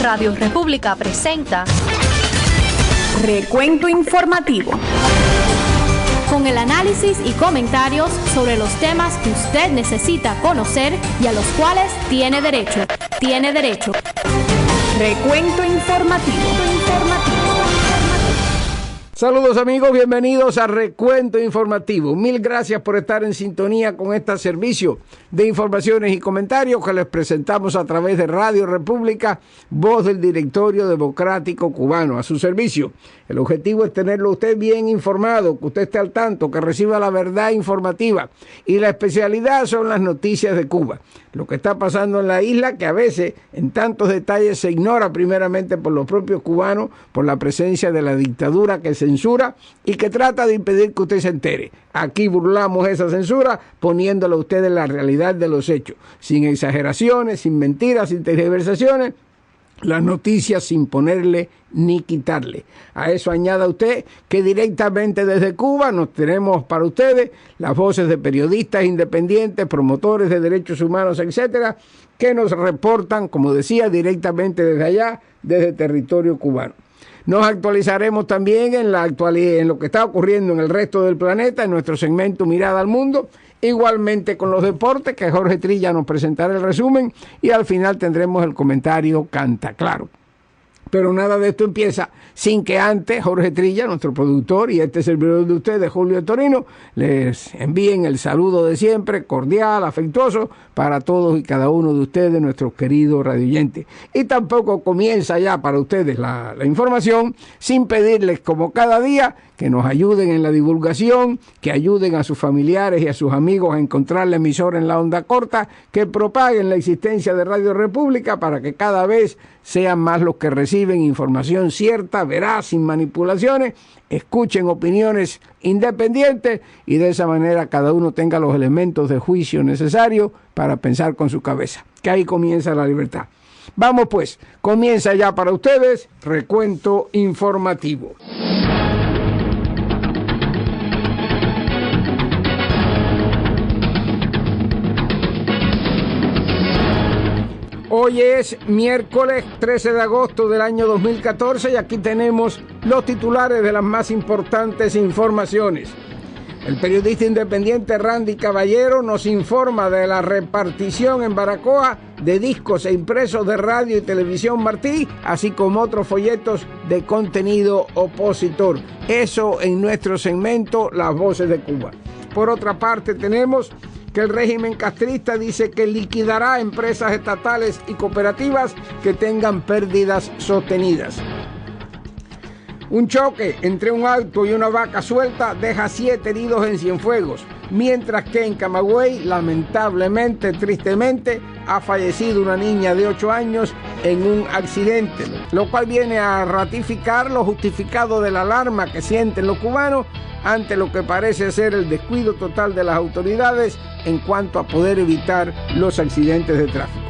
Radio República presenta Recuento Informativo, con el análisis y comentarios sobre los temas que usted necesita conocer y a los cuales tiene derecho. Recuento Informativo. Saludos amigos, bienvenidos a Recuento Informativo. Mil gracias por estar en sintonía con este servicio de informaciones y comentarios que les presentamos a través de Radio República, voz del Directorio Democrático Cubano, a su servicio. El objetivo es tenerlo usted bien informado, que usted esté al tanto, que reciba la verdad informativa. Y la especialidad son las noticias de Cuba. Lo que está pasando en la isla, que a veces en tantos detalles se ignora primeramente por los propios cubanos, por la presencia de la dictadura que censura y que trata de impedir que usted se entere. Aquí burlamos esa censura poniéndole a usted en la realidad de los hechos, sin exageraciones, sin mentiras, sin tergiversaciones. Las noticias sin ponerle ni quitarle. A eso añada usted que directamente desde Cuba nos tenemos para ustedes las voces de periodistas independientes, promotores de derechos humanos, etcétera, que nos reportan, como decía, directamente desde allá, desde territorio cubano. Nos actualizaremos también en lo que está ocurriendo en el resto del planeta, en nuestro segmento Mirada al Mundo, igualmente con los deportes, que Jorge Trilla nos presentará el resumen, y al final tendremos el comentario Canta Claro. Pero nada de esto empieza sin que antes Jorge Trilla, nuestro productor, y este servidor de ustedes, Julio Torino, les envíen el saludo de siempre, cordial, afectuoso, para todos y cada uno de ustedes, nuestros queridos radioyentes. Y tampoco comienza ya para ustedes la información sin pedirles, como cada día, que nos ayuden en la divulgación, que ayuden a sus familiares y a sus amigos a encontrar la emisora en la onda corta, que propaguen la existencia de Radio República para que cada vez sean más los que reciben información cierta, veraz, sin manipulaciones, escuchen opiniones independientes y de esa manera cada uno tenga los elementos de juicio necesarios para pensar con su cabeza, que ahí comienza la libertad. Vamos pues, comienza ya para ustedes Recuento Informativo. Hoy es miércoles 13 de agosto del año 2014 y aquí tenemos los titulares de las más importantes informaciones. El periodista independiente Randy Caballero nos informa de la repartición en Baracoa de discos e impresos de radio y televisión Martí, así como otros folletos de contenido opositor. Eso en nuestro segmento Las Voces de Cuba. Por otra parte tenemos que el régimen castrista dice que liquidará empresas estatales y cooperativas que tengan pérdidas sostenidas. Un choque entre un auto y una vaca suelta deja 7 heridos en Cienfuegos, mientras que en Camagüey, lamentablemente, tristemente, ha fallecido una niña de 8 años en un accidente, lo cual viene a ratificar lo justificado de la alarma que sienten los cubanos ante lo que parece ser el descuido total de las autoridades en cuanto a poder evitar los accidentes de tráfico.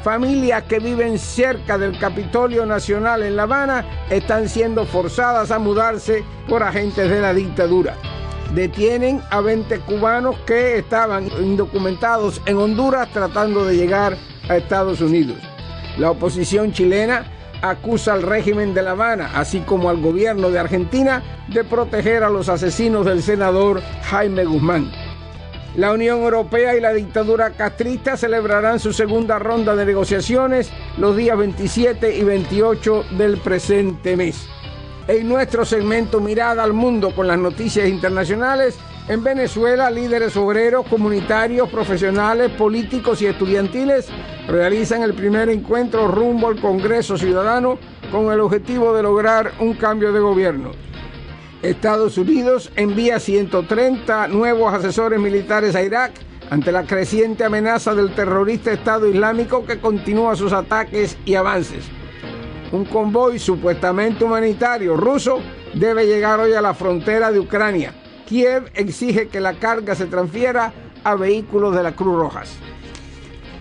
Familias que viven cerca del Capitolio Nacional en La Habana están siendo forzadas a mudarse por agentes de la dictadura. Detienen a 20 cubanos que estaban indocumentados en Honduras tratando de llegar a Estados Unidos. La oposición chilena acusa al régimen de La Habana, así como al gobierno de Argentina, de proteger a los asesinos del senador Jaime Guzmán. La Unión Europea y la dictadura castrista celebrarán su segunda ronda de negociaciones los días 27 y 28 del presente mes. En nuestro segmento Mirada al Mundo con las noticias internacionales, en Venezuela, líderes obreros, comunitarios, profesionales, políticos y estudiantiles realizan el primer encuentro rumbo al Congreso Ciudadano con el objetivo de lograr un cambio de gobierno. Estados Unidos envía 130 nuevos asesores militares a Irak ante la creciente amenaza del terrorista Estado Islámico que continúa sus ataques y avances. Un convoy supuestamente humanitario ruso debe llegar hoy a la frontera de Ucrania. Kiev exige que la carga se transfiera a vehículos de la Cruz Roja.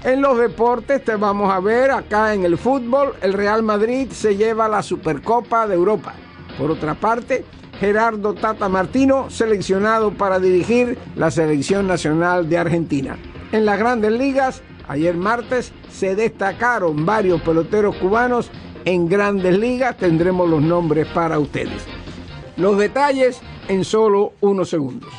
En los deportes te vamos a ver acá en el fútbol, el Real Madrid se lleva la Supercopa de Europa. Por otra parte, Gerardo Tata Martino, seleccionado para dirigir la Selección Nacional de Argentina. En las Grandes Ligas, ayer martes, se destacaron varios peloteros cubanos en Grandes Ligas, tendremos los nombres para ustedes. Los detalles en solo unos segundos.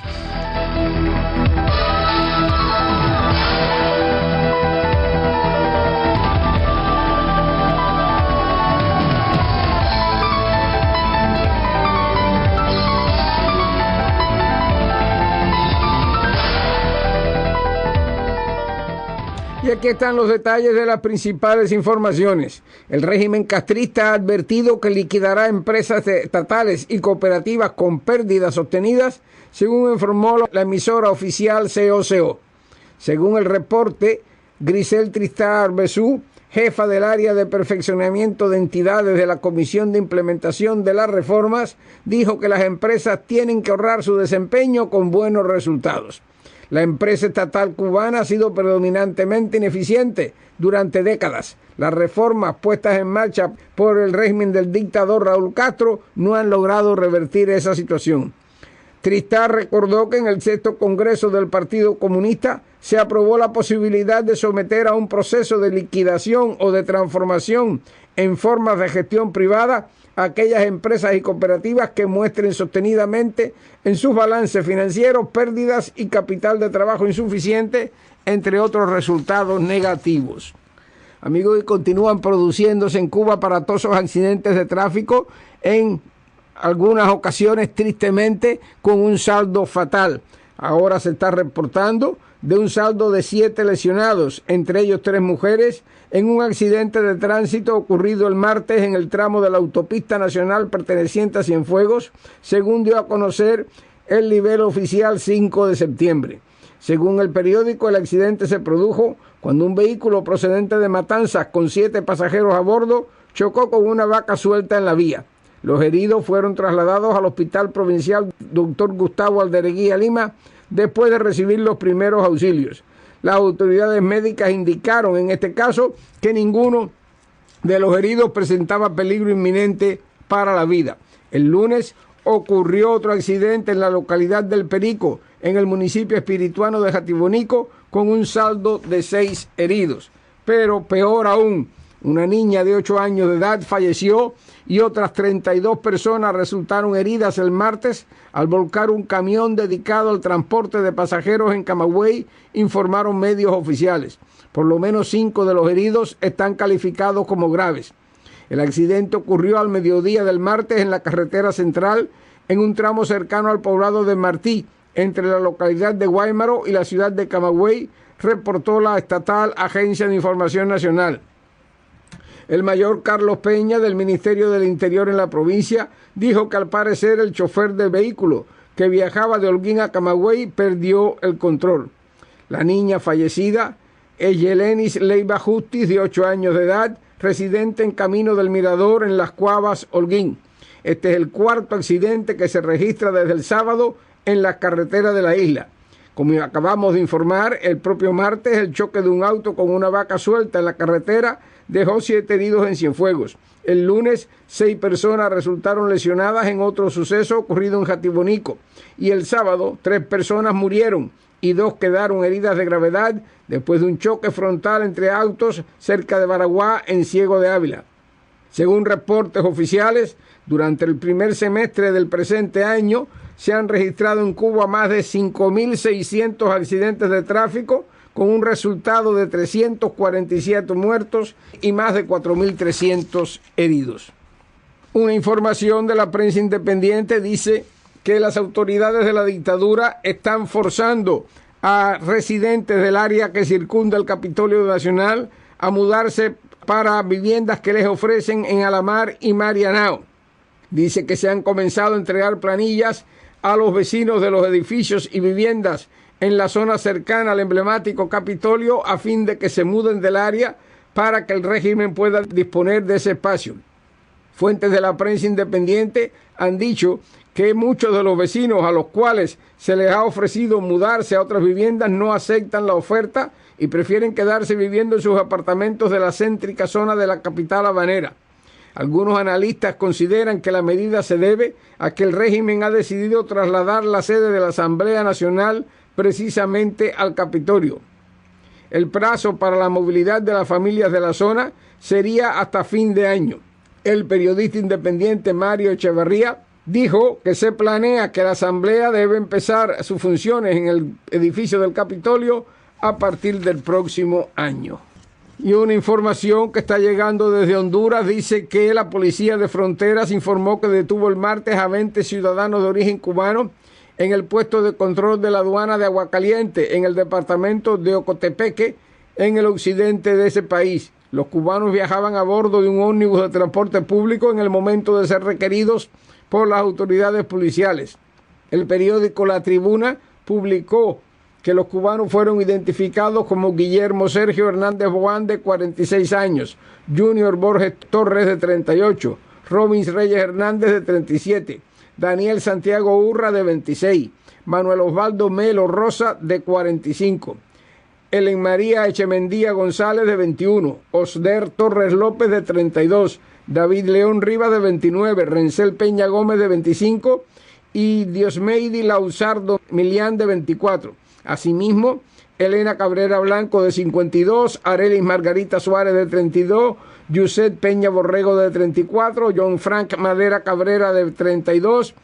Y aquí están los detalles de las principales informaciones. El régimen castrista ha advertido que liquidará empresas estatales y cooperativas con pérdidas sostenidas, según informó la emisora oficial COCO. Según el reporte, Grisel Tristán Arbesú, jefa del área de perfeccionamiento de entidades de la Comisión de Implementación de las Reformas, dijo que las empresas tienen que ahorrar su desempeño con buenos resultados. La empresa estatal cubana ha sido predominantemente ineficiente durante décadas. Las reformas puestas en marcha por el régimen del dictador Raúl Castro no han logrado revertir esa situación. Tristán recordó que en el 6º Congreso del Partido Comunista se aprobó la posibilidad de someter a un proceso de liquidación o de transformación en formas de gestión privada a aquellas empresas y cooperativas que muestren sostenidamente en sus balances financieros pérdidas y capital de trabajo insuficiente, entre otros resultados negativos. Amigos, y continúan produciéndose en Cuba aparatosos accidentes de tráfico, en algunas ocasiones tristemente con un saldo fatal. Ahora se está reportando de un saldo de 7 lesionados, entre ellos 3 mujeres, en un accidente de tránsito ocurrido el martes en el tramo de la autopista nacional perteneciente a Cienfuegos, según dio a conocer el nivel oficial 5 de septiembre. Según el periódico, el accidente se produjo cuando un vehículo procedente de Matanzas con 7 pasajeros a bordo chocó con una vaca suelta en la vía. Los heridos fueron trasladados al Hospital Provincial Dr. Gustavo Aldereguía Lima después de recibir los primeros auxilios. Las autoridades médicas indicaron en este caso que ninguno de los heridos presentaba peligro inminente para la vida. El lunes ocurrió otro accidente en la localidad del Perico, en el municipio espirituano de Jatibonico, con un saldo de 6 heridos. Pero peor aún, una niña de 8 años de edad falleció y otras 32 personas resultaron heridas el martes al volcar un camión dedicado al transporte de pasajeros en Camagüey, informaron medios oficiales. Por lo menos 5 de los heridos están calificados como graves. El accidente ocurrió al mediodía del martes en la carretera central, en un tramo cercano al poblado de Martí, entre la localidad de Guaymaro y la ciudad de Camagüey, reportó la estatal Agencia de Información Nacional. El mayor Carlos Peña, del Ministerio del Interior en la provincia, dijo que al parecer el chofer del vehículo que viajaba de Holguín a Camagüey perdió el control. La niña fallecida es Yelenis Leiva Justis, de 8 años de edad, residente en Camino del Mirador, en Las Cuavas, Holguín. Este es el 4º accidente que se registra desde el sábado en la carretera de la isla. Como acabamos de informar, el propio martes el choque de un auto con una vaca suelta en la carretera dejó 7 heridos en Cienfuegos. El lunes 6 personas resultaron lesionadas en otro suceso ocurrido en Jatibonico. Y el sábado 3 personas murieron y 2 quedaron heridas de gravedad después de un choque frontal entre autos cerca de Baraguá, en Ciego de Ávila. Según reportes oficiales, durante el primer semestre del presente año se han registrado en Cuba más de 5.600 accidentes de tráfico, con un resultado de 347 muertos y más de 4.300 heridos. Una información de la prensa independiente dice que las autoridades de la dictadura están forzando a residentes del área que circunda el Capitolio Nacional a mudarse para viviendas que les ofrecen en Alamar y Marianao. Dice que se han comenzado a entregar planillas a los vecinos de los edificios y viviendas en la zona cercana al emblemático Capitolio a fin de que se muden del área para que el régimen pueda disponer de ese espacio. Fuentes de la prensa independiente han dicho que muchos de los vecinos a los cuales se les ha ofrecido mudarse a otras viviendas no aceptan la oferta y prefieren quedarse viviendo en sus apartamentos de la céntrica zona de la capital habanera. Algunos analistas consideran que la medida se debe a que el régimen ha decidido trasladar la sede de la Asamblea Nacional precisamente al Capitolio. El plazo para la movilidad de las familias de la zona sería hasta fin de año. El periodista independiente Mario Echeverría dijo que se planea que la Asamblea debe empezar sus funciones en el edificio del Capitolio a partir del próximo año. Y una información que está llegando desde Honduras dice que la Policía de Fronteras informó que detuvo el martes a 20 ciudadanos de origen cubano en el puesto de control de la aduana de Aguacaliente, en el departamento de Ocotepeque, en el occidente de ese país. Los cubanos viajaban a bordo de un ómnibus de transporte público en el momento de ser requeridos por las autoridades policiales. El periódico La Tribuna publicó que los cubanos fueron identificados como Guillermo Sergio Hernández Boán, de 46 años, Junior Borges Torres, de 38, Robins Reyes Hernández, de 37, Daniel Santiago Urra, de 26, Manuel Osvaldo Melo Rosa, de 45, Ellen María Echemendía González, de 21, Osder Torres López, de 32, David León Rivas, de 29, Rencel Peña Gómez, de 25 y Diosmeidi Lauzardo Milián, de 24. Asimismo, Elena Cabrera Blanco, de 52, Arelis Margarita Suárez, de 32, Yuset Peña Borrego, de 34, John Frank Madera Cabrera, de 32,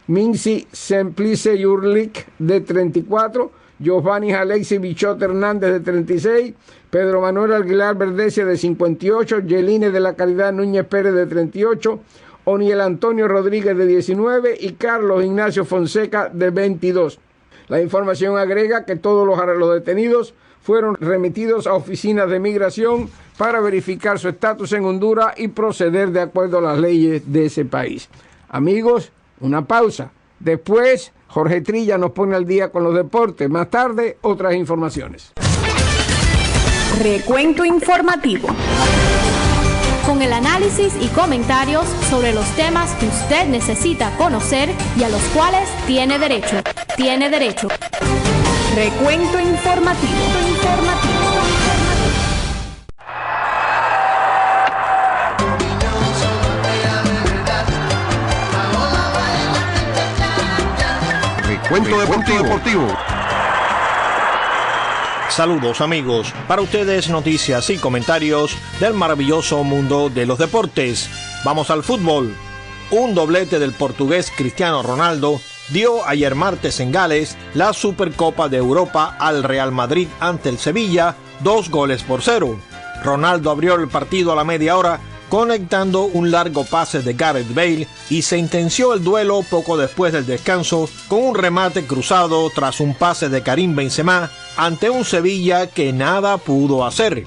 Mincy Semplice Yurlik, de 34, Giovanni Alexis Bichot Hernández, de 36, Pedro Manuel Aguilar Verdecia, de 58, Yeline de la Caridad Núñez Pérez, de 38, Oniel Antonio Rodríguez, de 19 y Carlos Ignacio Fonseca, de 22. La información agrega que todos los detenidos fueron remitidos a oficinas de migración para verificar su estatus en Honduras y proceder de acuerdo a las leyes de ese país. Amigos, una pausa. Después, Jorge Trilla nos pone al día con los deportes. Más tarde, otras informaciones. Recuento informativo. Con el análisis y comentarios sobre los temas que usted necesita conocer y a los cuales tiene derecho. Tiene derecho. Recuento informativo. Recuento deportivo. Saludos amigos, para ustedes noticias y comentarios del maravilloso mundo de los deportes. Vamos al fútbol. Un doblete del portugués Cristiano Ronaldo dio ayer martes en Gales la Supercopa de Europa al Real Madrid ante el Sevilla, 2-0. Ronaldo abrió el partido a la media hora conectando un largo pase de Gareth Bale y sentenció el duelo poco después del descanso con un remate cruzado tras un pase de Karim Benzema ante un Sevilla que nada pudo hacer.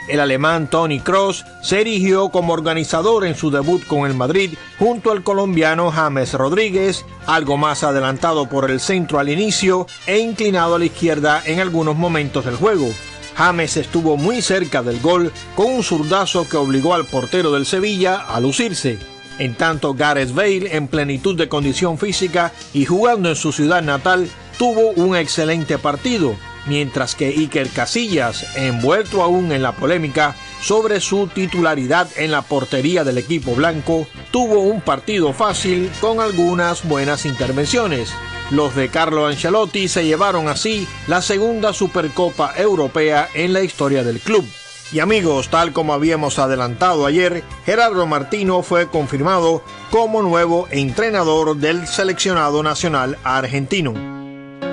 El alemán Toni Kroos se erigió como organizador en su debut con el Madrid junto al colombiano James Rodríguez, algo más adelantado por el centro al inicio e inclinado a la izquierda en algunos momentos del juego. James estuvo muy cerca del gol con un zurdazo que obligó al portero del Sevilla a lucirse. En tanto, Gareth Bale, en plenitud de condición física y jugando en su ciudad natal, tuvo un excelente partido, mientras que Iker Casillas, envuelto aún en la polémica sobre su titularidad en la portería del equipo blanco, tuvo un partido fácil con algunas buenas intervenciones. Los de Carlo Ancelotti se llevaron así la segunda Supercopa Europea en la historia del club. Y amigos, tal como habíamos adelantado ayer, Gerardo Martino fue confirmado como nuevo entrenador del seleccionado nacional argentino.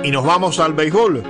Y nos vamos al béisbol.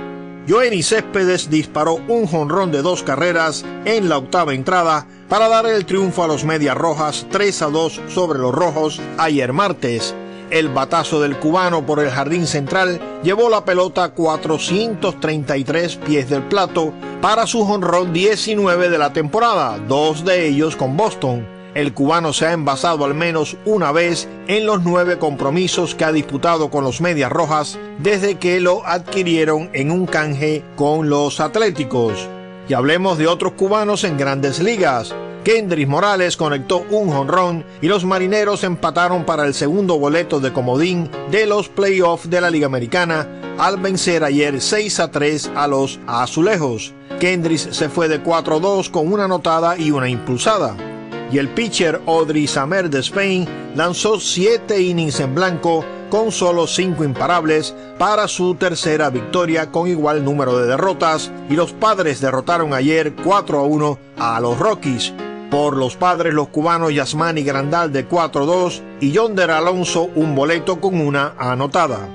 Yoenis Céspedes disparó un jonrón de 2 carreras en la octava entrada para dar el triunfo a los Medias Rojas 3-2 sobre los Rojos ayer martes. El batazo del cubano por el jardín central llevó la pelota a 433 pies del plato para su jonrón 19 de la temporada, 2 de ellos con Boston. El cubano se ha envasado al menos una vez en los 9 compromisos que ha disputado con los Medias Rojas desde que lo adquirieron en un canje con los Atléticos. Y hablemos de otros cubanos en Grandes Ligas. Kendrys Morales conectó un jonrón y los Marineros empataron para el segundo boleto de comodín de los playoffs de la Liga Americana al vencer ayer 6-3 a los Azulejos. Kendrys se fue de 4-2 con una anotada y una impulsada. Y el pitcher Audrey Samer de Spain lanzó 7 innings en blanco con solo 5 imparables para su tercera victoria con igual número de derrotas, y los Padres derrotaron ayer 4-1 a los Rockies. Por los Padres, los cubanos Yasmani Grandal de 4-2 y Yonder Alonso un boleto con una anotada.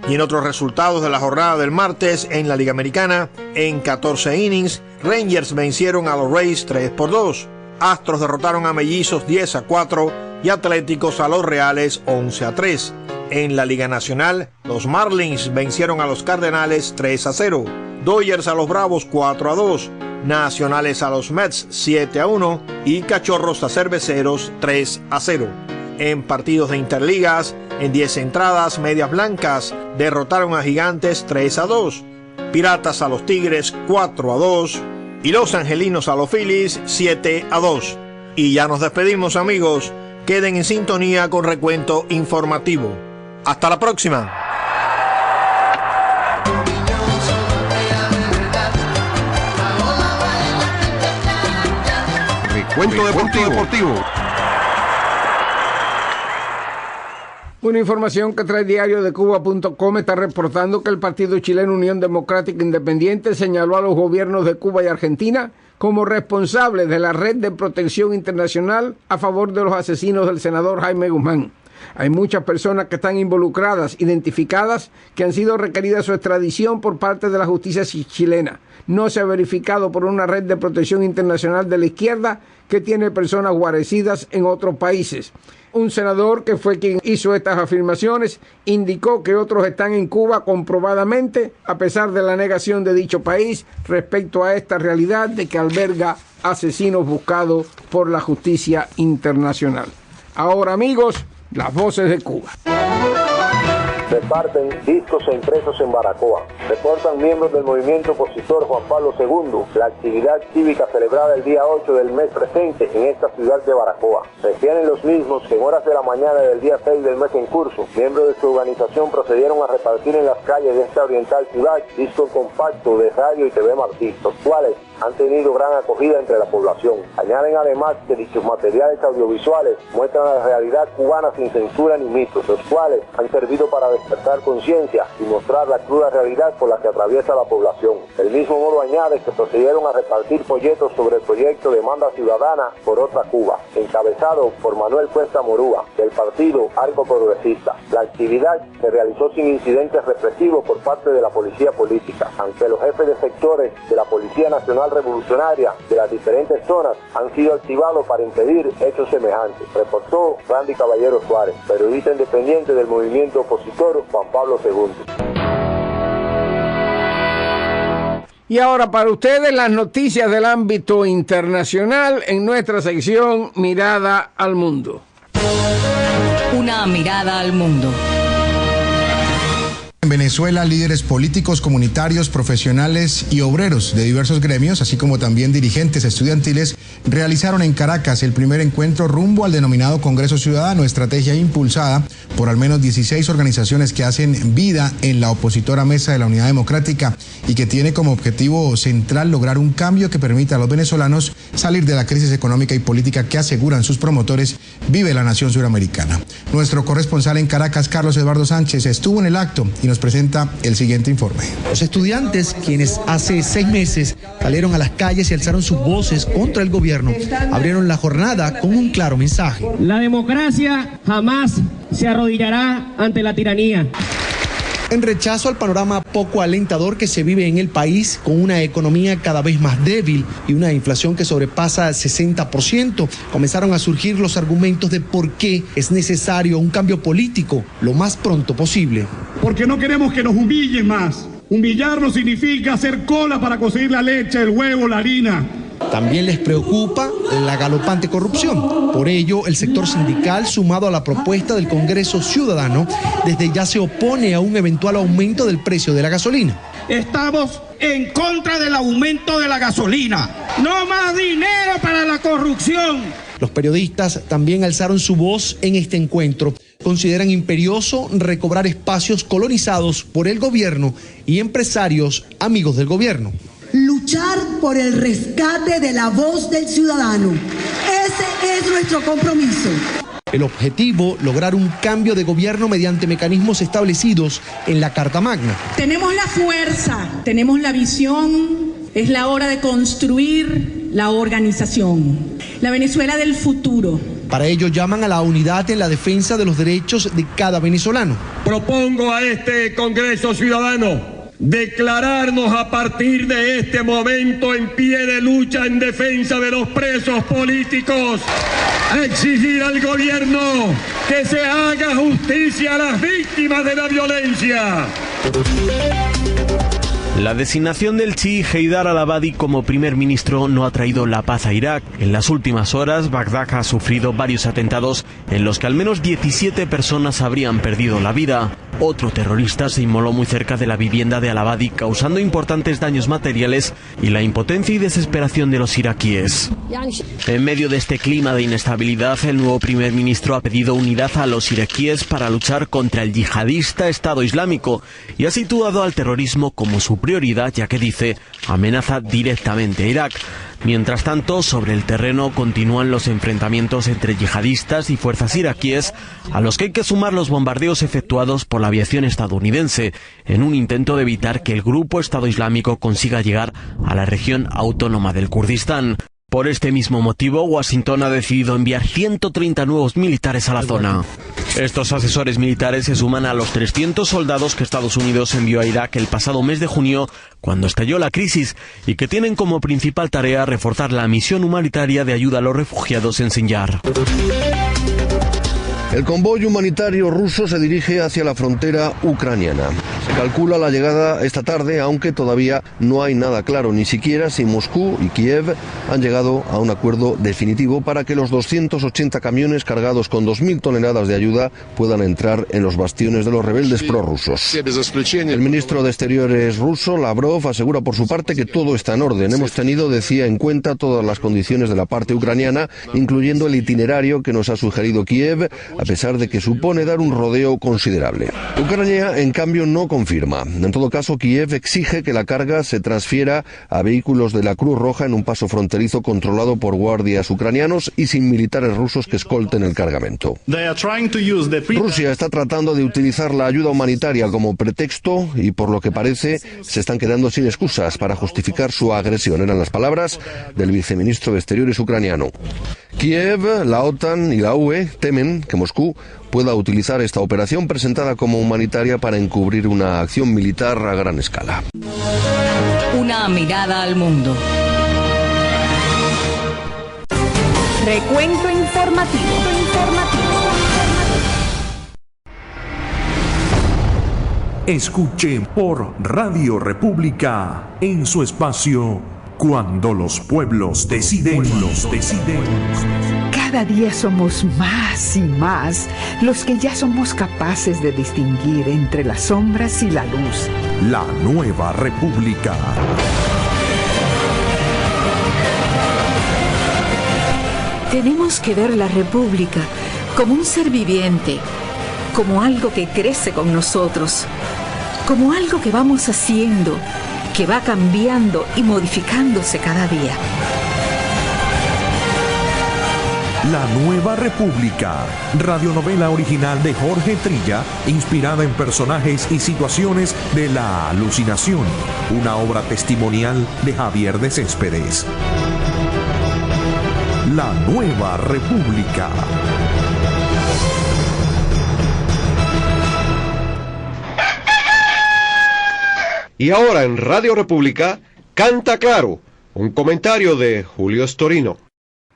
Y en otros resultados de la jornada del martes en la Liga Americana, en 14 innings, Rangers vencieron a los Rays 3-2. Astros derrotaron a Mellizos 10-4 y Atléticos a los Reales 11-3. En la Liga Nacional, los Marlins vencieron a los Cardenales 3-0. Dodgers a los Bravos 4-2. Nacionales a los Mets 7-1 y Cachorros a Cerveceros 3-0. En partidos de Interligas, en 10 entradas, Medias Blancas derrotaron a Gigantes 3-2, Piratas a los Tigres 4-2 y Los Angelinos a los Phillies 7-2. Y ya nos despedimos, amigos. Queden en sintonía con Recuento Informativo. Hasta la próxima. Recuento Deportivo. Una información que trae DiarioDeCuba.com está reportando que el partido chileno Unión Democrática Independiente señaló a los gobiernos de Cuba y Argentina como responsables de la red de protección internacional a favor de los asesinos del senador Jaime Guzmán. Hay muchas personas que están involucradas, identificadas, que han sido requeridas su extradición por parte de la justicia chilena. No se ha verificado por una red de protección internacional de la izquierda que tiene personas guarecidas en otros países. Un senador que fue quien hizo estas afirmaciones indicó que otros están en Cuba comprobadamente, a pesar de la negación de dicho país respecto a esta realidad de que alberga asesinos buscados por la justicia internacional. Ahora, amigos, las voces de Cuba. Reparten discos e impresos en Baracoa. Reportan miembros del movimiento opositor Juan Pablo II la actividad cívica celebrada el día 8 del mes presente en esta ciudad de Baracoa. Refieren los mismos que en horas de la mañana del día 6 del mes en curso, miembros de su organización procedieron a repartir en las calles de esta oriental ciudad discos compactos de radio y TV Martí, los cuales han tenido gran acogida entre la población. Añaden además que dichos materiales audiovisuales muestran la realidad cubana sin censura ni mitos, los cuales han servido para despertar conciencia y mostrar la cruda realidad por la que atraviesa la población. Del mismo modo añade que procedieron a repartir folletos sobre el proyecto Demanda Ciudadana por Otra Cuba, encabezado por Manuel Cuesta Morúa, del partido Arco Progresista. La actividad se realizó sin incidentes represivos por parte de la policía política, aunque los jefes de sectores de la Policía Nacional Revolucionaria de las diferentes zonas han sido activados para impedir hechos semejantes, reportó Randy Caballero Suárez, periodista independiente del movimiento opositor Juan Pablo II. Y ahora para ustedes las noticias del ámbito internacional en nuestra sección Mirada al Mundo. Una mirada al mundo. En Venezuela, líderes políticos, comunitarios, profesionales y obreros de diversos gremios, así como también dirigentes estudiantiles, realizaron en Caracas el primer encuentro rumbo al denominado Congreso Ciudadano, estrategia impulsada por al menos 16 organizaciones que hacen vida en la opositora Mesa de la Unidad Democrática y que tiene como objetivo central lograr un cambio que permita a los venezolanos salir de la crisis económica y política que, aseguran sus promotores, vive la nación suramericana. Nuestro corresponsal en Caracas, Carlos Eduardo Sánchez, estuvo en el acto y nos presenta el siguiente informe. Los estudiantes, quienes hace 6 meses salieron a las calles y alzaron sus voces contra el gobierno, abrieron la jornada con un claro mensaje. La democracia jamás se arrodillará ante la tiranía. En rechazo al panorama poco alentador que se vive en el país, con una economía cada vez más débil y una inflación que sobrepasa el 60%, comenzaron a surgir los argumentos de por qué es necesario un cambio político lo más pronto posible. Porque no queremos que nos humillen más. Humillarnos significa hacer cola para conseguir la leche, el huevo, la harina. También les preocupa la galopante corrupción. Por ello, el sector sindical, sumado a la propuesta del Congreso Ciudadano, desde ya se opone a un eventual aumento del precio de la gasolina. Estamos en contra del aumento de la gasolina. No más dinero para la corrupción. Los periodistas también alzaron su voz en este encuentro. Consideran imperioso recobrar espacios colonizados por el gobierno y empresarios amigos del gobierno. Luchar por el rescate de la voz del ciudadano. Ese es nuestro compromiso. El objetivo, lograr un cambio de gobierno mediante mecanismos establecidos en la Carta Magna. Tenemos la fuerza, tenemos la visión, es la hora de construir la organización. la Venezuela del futuro. Para ello llaman a la unidad en la defensa de los derechos de cada venezolano. Propongo a este Congreso Ciudadano declararnos a partir de este momento en pie de lucha en defensa de los presos políticos, a exigir al gobierno que se haga justicia a las víctimas de la violencia. La designación del chií Heydar al-Abadi como primer ministro no ha traído la paz a Irak. En las últimas horas, Bagdad ha sufrido varios atentados en los que al menos 17 personas habrían perdido la vida. Otro terrorista se inmoló muy cerca de la vivienda de al-Abadi, causando importantes daños materiales y la impotencia y desesperación de los iraquíes. En medio de este clima de inestabilidad, el nuevo primer ministro ha pedido unidad a los iraquíes para luchar contra el yihadista Estado Islámico y ha situado al terrorismo como su prioridad, ya que dice amenaza directamente a Irak. Mientras tanto, sobre el terreno continúan los enfrentamientos entre yihadistas y fuerzas iraquíes, a los que hay que sumar los bombardeos efectuados por la aviación estadounidense, en un intento de evitar que el grupo Estado Islámico consiga llegar a la región autónoma del Kurdistán. Por este mismo motivo, Washington ha decidido enviar 130 nuevos militares a la zona. Estos asesores militares se suman a los 300 soldados que Estados Unidos envió a Irak el pasado mes de junio, cuando estalló la crisis, y que tienen como principal tarea reforzar la misión humanitaria de ayuda a los refugiados en Sinjar. El convoy humanitario ruso se dirige hacia la frontera ucraniana. Se calcula la llegada esta tarde, aunque todavía no hay nada claro, ni siquiera si Moscú y Kiev han llegado a un acuerdo definitivo para que los 280 camiones cargados con 2.000 toneladas de ayuda puedan entrar en los bastiones de los rebeldes prorrusos. El ministro de Exteriores ruso, Lavrov, asegura por su parte que todo está en orden. Hemos tenido, decía, en cuenta todas las condiciones de la parte ucraniana, incluyendo el itinerario que nos ha sugerido Kiev, a pesar de que supone dar un rodeo considerable. Ucrania, en cambio, no confirma. En todo caso, Kiev exige que la carga se transfiera a vehículos de la Cruz Roja en un paso fronterizo controlado por guardias ucranianos y sin militares rusos que escolten el cargamento. Rusia está tratando de utilizar la ayuda humanitaria como pretexto y, por lo que parece, se están quedando sin excusas para justificar su agresión. Eran las palabras del viceministro de Exteriores ucraniano. Kiev, la OTAN y la UE temen que Moscú pueda utilizar esta operación presentada como humanitaria para encubrir una acción militar a gran escala. Una mirada al mundo. Recuento informativo. Escuche por Radio República en su espacio Cuando los pueblos deciden. Cada día somos más y más los que ya somos capaces de distinguir entre las sombras y la luz. La Nueva República. Tenemos que ver la República como un ser viviente, como algo que crece con nosotros, como algo que vamos haciendo, que va cambiando y modificándose cada día. La Nueva República, radionovela original de Jorge Trilla, inspirada en personajes y situaciones de la alucinación, una obra testimonial de Javier de Céspedes. La Nueva República. Y ahora en Radio República, Canta Claro, un comentario de Julio Storino.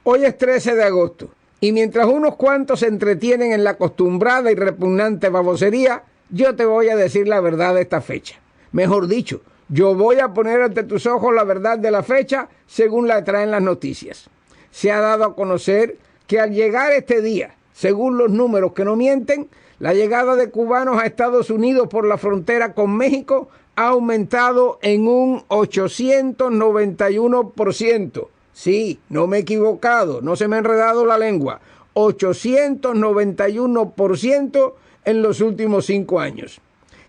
Hoy es 13 de agosto, y mientras unos cuantos se entretienen en la acostumbrada y repugnante babosería, yo te voy a decir la verdad de esta fecha. Mejor dicho, yo voy a poner ante tus ojos la verdad de la fecha según la traen las noticias. Se ha dado a conocer que al llegar este día, según los números que no mienten, la llegada de cubanos a Estados Unidos por la frontera con México ha aumentado en un 891%. Sí, no me he equivocado, no se me ha enredado la lengua. 891% en los últimos 5 años.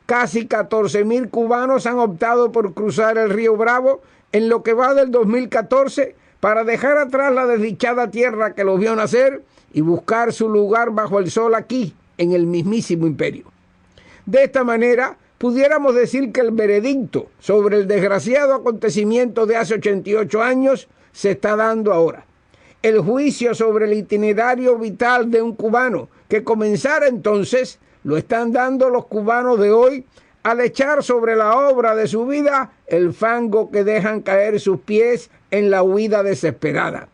Casi 14,000 cubanos han optado por cruzar el río Bravo en lo que va del 2014 para dejar atrás la desdichada tierra que los vio nacer y buscar su lugar bajo el sol aquí, en el mismísimo imperio. De esta manera, pudiéramos decir que el veredicto sobre el desgraciado acontecimiento de hace 88 años se está dando ahora. el juicio sobre el itinerario vital de un cubano, que comenzara entonces, lo están dando los cubanos de hoy, al echar sobre la obra de su vida el fango que dejan caer sus pies en la huida desesperada.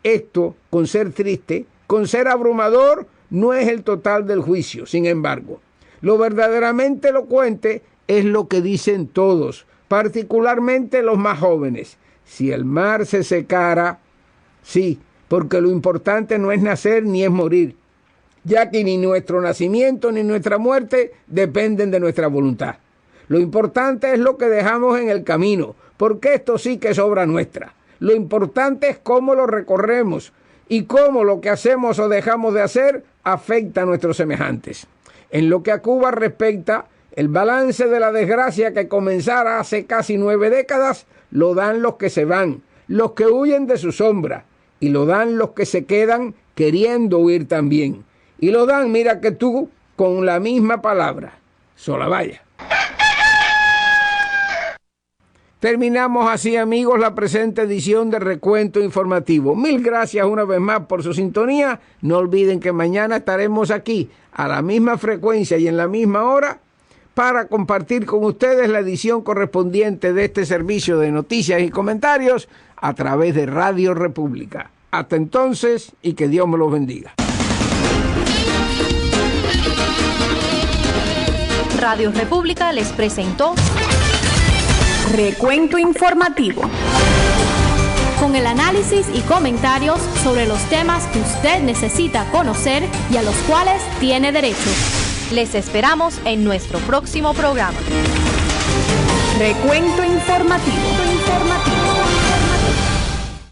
Esto, con ser triste, con ser abrumador, no es el total del juicio. Sin embargo, lo verdaderamente elocuente es lo que dicen todos, particularmente los más jóvenes. Si el mar se secara, sí, porque lo importante no es nacer ni es morir, ya que ni nuestro nacimiento ni nuestra muerte dependen de nuestra voluntad. Lo importante es lo que dejamos en el camino, porque esto sí que es obra nuestra. Lo importante es cómo lo recorremos y cómo lo que hacemos o dejamos de hacer afecta a nuestros semejantes. En lo que a Cuba respecta, el balance de la desgracia que comenzara hace casi 9 décadas lo dan los que se van, los que huyen de su sombra, y lo dan los que se quedan queriendo huir también. Y lo dan, mira que tú, con la misma palabra, sola vaya. Terminamos así, amigos, la presente edición de Recuento Informativo. Mil gracias una vez más por su sintonía. No olviden que mañana estaremos aquí a la misma frecuencia y en la misma hora para compartir con ustedes la edición correspondiente de este servicio de noticias y comentarios a través de Radio República. Hasta entonces y que Dios me los bendiga. Radio República les presentó Recuento Informativo, con el análisis y comentarios sobre los temas que usted necesita conocer y a los cuales tiene derecho. Les esperamos en nuestro próximo programa. Recuento Informativo.